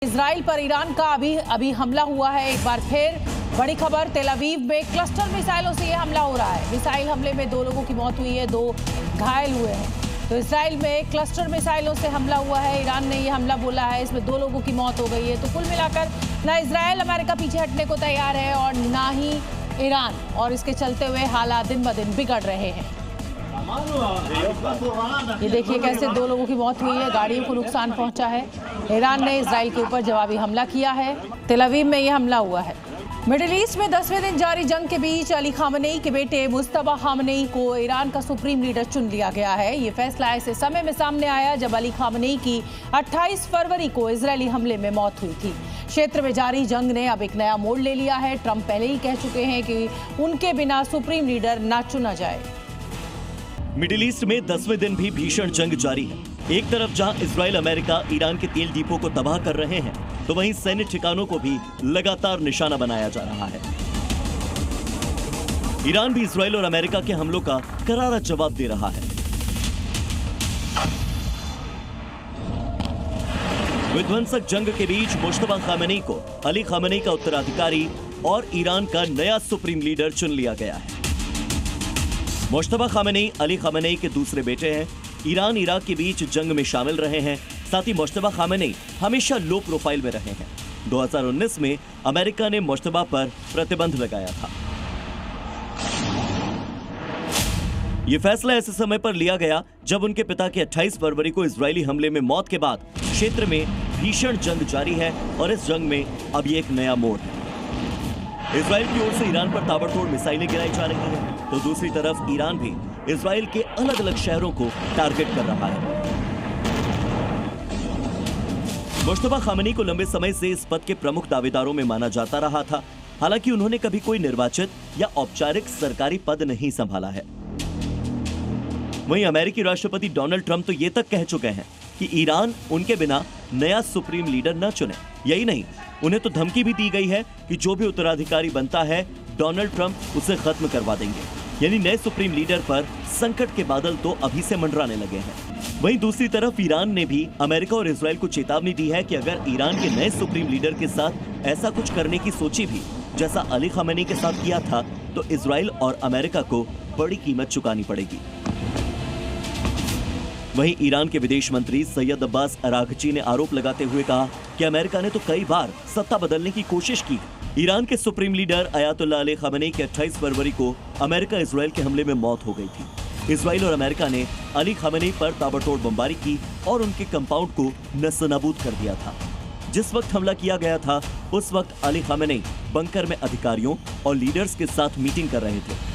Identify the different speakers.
Speaker 1: Israel पर Iran का अभी हमला हुआ है। एक बार फिर बड़ी खबर, तेल अवीव में क्लस्टर मिसाइलों से ये हमला हो रहा है। मिसाइल हमले में 2 लोगों की मौत हुई है, 2 घायल हुए हैं। तो इजराइल में क्लस्टर मिसाइलों से हमला हुआ है। ईरान ने ये हमला बोला है, इसमें 2 लोगों की मौत हो गई है। तो कुल मिलाकर ना इजराइल अमेरिका पीछे हटने को तैयार है और ना ही ईरान, और इसके चलते हुए हालात दिन ब दिन बिगड़ रहे हैं। ये देखिए कैसे 2 लोगों की मौत हुई है, गाड़ियों को नुकसान पहुंचा है। ईरान ने इजराइल के ऊपर जवाबी हमला किया है। तेल अवीव में यह हमला हुआ है। मिडिल ईस्ट में 10वें दिन जारी जंग के बीच अली खामनेई के बेटे मुस्तफा खामनेई को ईरान का सुप्रीम लीडर चुन लिया गया है। ये फैसला ऐसे समय में सामने आया जब अली खामनेई की 28 फरवरी को इजरायली हमले में मौत हुई थी। क्षेत्र में जारी जंग ने अब एक नया मोड़ ले लिया है। ट्रंप पहले ही कह चुके हैं कि उनके बिना सुप्रीम लीडर न चुना जाए।
Speaker 2: मिडिल ईस्ट में 10वें दिन भी भीषण जंग जारी है। एक तरफ जहां इजराइल अमेरिका ईरान के तेल डिपो को तबाह कर रहे हैं, तो वहीं सैन्य ठिकानों को भी लगातार निशाना बनाया जा रहा है। ईरान भी इजराइल और अमेरिका के हमलों का करारा जवाब दे रहा है। विध्वंसक जंग के बीच मुस्तफा खामनेई को अली खामनेई का उत्तराधिकारी और ईरान का नया सुप्रीम लीडर चुन लिया गया है। मुस्तफा खामनेई अली खामनेई के दूसरे बेटे हैं। ईरान इराक के बीच जंग में शामिल रहे हैं। साथ ही मुस्तफा खामनेई हमेशा लो प्रोफाइल में रहे हैं। 2019 में अमेरिका ने मुस्तफा पर प्रतिबंध लगाया था। यह फैसला ऐसे समय पर लिया गया जब उनके पिता के 28 फरवरी को इजरायली हमले में मौत के बाद क्षेत्र में भीषण जंग जारी है और इस जंग में अब ये एक नया मोड़ है। इजराइल की ओर से ईरान पर ताबड़तोड़ मिसाइलें गिराई जा रही हैं, तो दूसरी तरफ ईरान भी इजराइल के अलग अलग शहरों को टारगेट कर रहा है। मुस्तफा खामनेई को लंबे समय से इस पद के प्रमुख दावेदारों में माना जाता रहा था। हालांकि उन्होंने कभी कोई निर्वाचित या औपचारिक सरकारी पद नहीं संभाला है। वहीं अमेरिकी राष्ट्रपति डोनाल्ड ट्रंप तो ये तक कह चुके हैं कि ईरान उनके बिना नया सुप्रीम लीडर न चुने। यही नहीं, उन्हें तो धमकी भी दी गई है कि जो भी उत्तराधिकारी बनता है डोनाल्ड ट्रंप उसे खत्म करवा देंगे। यानी नए सुप्रीम लीडर पर संकट के बादल तो अभी से मंडराने लगे हैं। वहीं दूसरी तरफ ईरान ने भी अमेरिका और इजराइल को चेतावनी दी है कि अगर ईरान के नए सुप्रीम लीडर के साथ ऐसा कुछ करने की सोची भी जैसा अली खामनेई के साथ किया था, तो इजराइल और अमेरिका को बड़ी कीमत चुकानी पड़ेगी। वहीं ईरान के विदेश मंत्री सैयद अब्बास अरागची ने आरोप लगाते हुए कहा कि अमेरिका ने तो कई बार सत्ता बदलने की कोशिश की। ईरान के supreme leader Ayatollah Ali Khamenei की 28 फरवरी को अमेरिका इजराइल के हमले में मौत हो गई थी। इजराइल और अमेरिका ने अली खामनेई पर ताबड़तोड़ बमबारी की और उनके कंपाउंड को नस्तानाबूद कर दिया था। जिस वक्त हमला किया गया था, उस वक्त अली खामनेई बंकर में अधिकारियों और लीडर्स के साथ मीटिंग कर रहे थे।